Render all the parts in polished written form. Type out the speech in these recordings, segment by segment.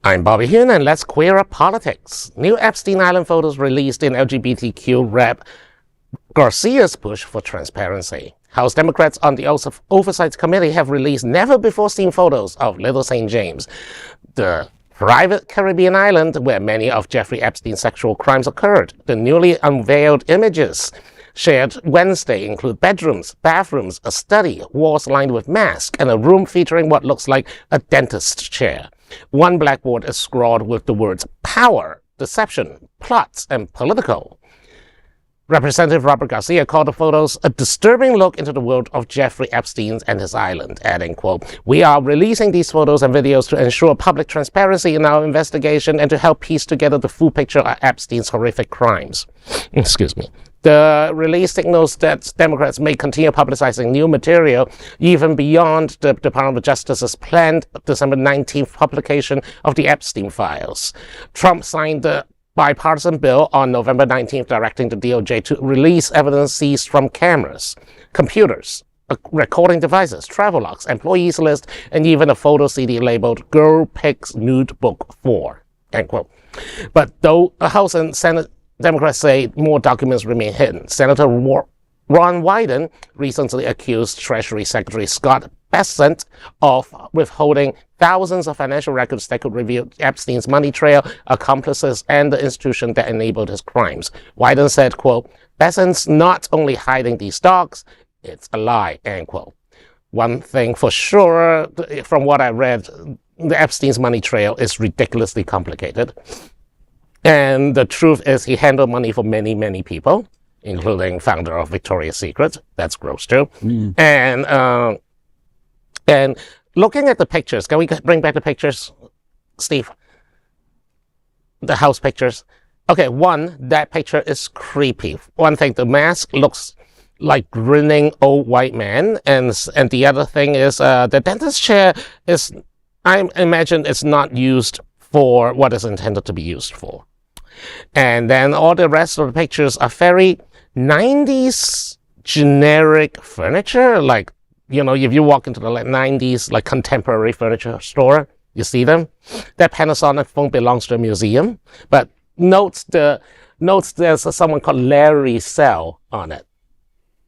I'm Bobby Hune, and let's queer up politics. New Epstein Island photos released in LGBTQ Rep. Garcia's push for transparency. House Democrats on the Oversight Committee have released never-before-seen photos of Little St. James, the private Caribbean island where many of Jeffrey Epstein's sexual crimes occurred. The newly unveiled images shared Wednesday include bedrooms, bathrooms, a study, walls lined with masks, and a room featuring what looks like a dentist's chair. One blackboard is scrawled with the words power, deception, plots, and political. Representative Robert Garcia called the photos a disturbing look into the world of Jeffrey Epstein and his island, adding, quote, "We are releasing these photos and videos to ensure public transparency in our investigation and to help piece together the full picture of Epstein's horrific crimes." Excuse me. The release signals that Democrats may continue publicizing new material even beyond the Department of Justice's planned December 19th publication of the Epstein files. Trump signed the bipartisan bill on November 19th directing the DOJ to release evidence seized from cameras, computers, recording devices, travel logs, employees list, and even a photo CD labeled Girl Pics Nude Book 4, end quote. But though the House and Senate Democrats say more documents remain hidden, Senator Ron Wyden recently accused Treasury Secretary Scott Bessent of withholding thousands of financial records that could reveal Epstein's money trail, accomplices, and the institution that enabled his crimes. Wyden said, quote, "Bessent's not only hiding these docs, it's a lie," end quote. One thing for sure, from what I read, the Epstein's money trail is ridiculously complicated. And the truth is he handled money for many, many people, including founder of Victoria's Secret. That's gross too. And looking at the pictures, can we bring back the pictures, Steve? The house pictures. Okay, one, that picture is creepy. One thing, the mask looks like grinning old white man. And the other thing is the dentist chair is, I imagine it's not used for what is intended to be used for. And then all the rest of the pictures are very 90s generic furniture. Like, you know, if you walk into the 90s, like contemporary furniture store, you see them. That Panasonic phone belongs to a museum, but notes there's someone called Larry Sell on it.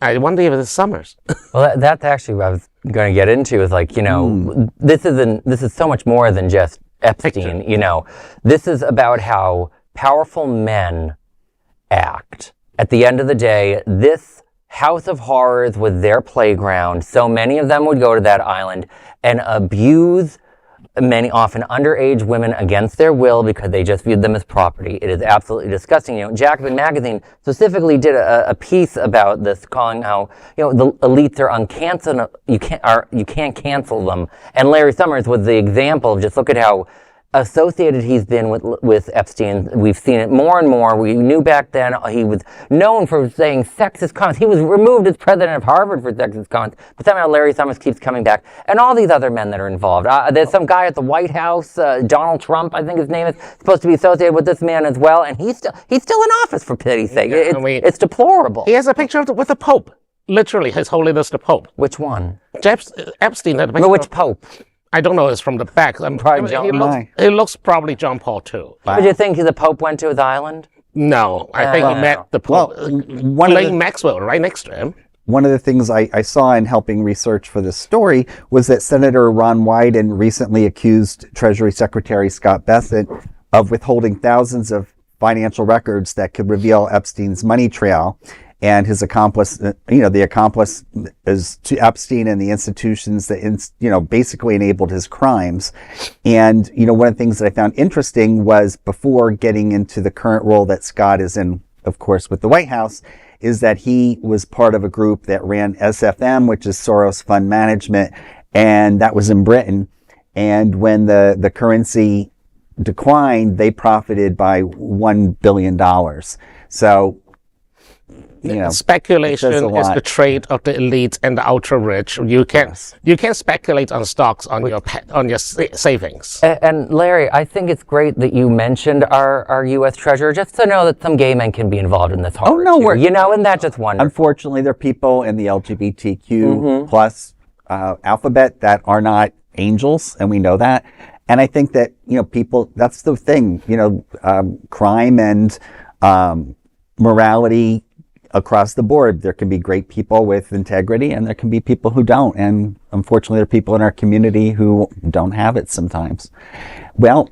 I wonder if it's Summers. Well, that's actually what I was going to get into. Is like, you know, this is so much more than just Epstein. Picture. You know, this is about how powerful men act. At the end of the day, this house of horrors was their playground. So many of them would go to that island and abuse many, often underage women against their will because they just viewed them as property. It is absolutely disgusting. You know, Jacobin Magazine specifically did a piece about this, calling how, you know, the elites are uncancelable. You can't cancel them. And Larry Summers was the example of just look at how associated he's been with Epstein. We've seen it more and more. We knew back then he was known for saying sexist comments. He was removed as president of Harvard for sexist comments, but somehow Larry Summers keeps coming back. And all these other men that are involved. There's some guy at the White House, Donald Trump, I think his name is, supposed to be associated with this man as well, and he's still in office, for pity's sake. It's deplorable. He has a picture with the Pope. Literally, His Holiness the Pope. Which one? Epstein had a picture. Which Pope? I don't know. It's from the back. He looks probably John Paul II. Wow. Did you think the Pope went to his island? No, I think he met the Pope. Lane Maxwell right next to him. One of the things I saw in helping research for this story was that Senator Ron Wyden recently accused Treasury Secretary Scott Bessent of withholding thousands of financial records that could reveal Epstein's money trail. And his accomplice, the accomplice is to Epstein and the institutions that, basically enabled his crimes. And, one of the things that I found interesting was before getting into the current role that Scott is in, of course, with the White House, is that he was part of a group that ran SFM, which is Soros Fund Management, and that was in Britain. And when the currency declined, they profited by $1 billion. So, speculation is the trade of the elite and the ultra rich. You can't speculate on stocks on your savings. And Larry, I think it's great that you mentioned our U.S. Treasurer, just to know that some gay men can be involved in this horror. Oh no, and that's just wonderful. Unfortunately, there are people in the LGBTQ plus alphabet that are not angels, and we know that. And I think that, people, that's the thing, crime and morality across the board. There can be great people with integrity and there can be people who don't. And unfortunately, there are people in our community who don't have it sometimes. Well,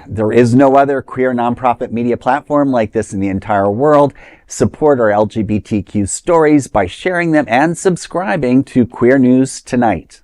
there is no other queer nonprofit media platform like this in the entire world. Support our LGBTQ stories by sharing them and subscribing to Queer News Tonight.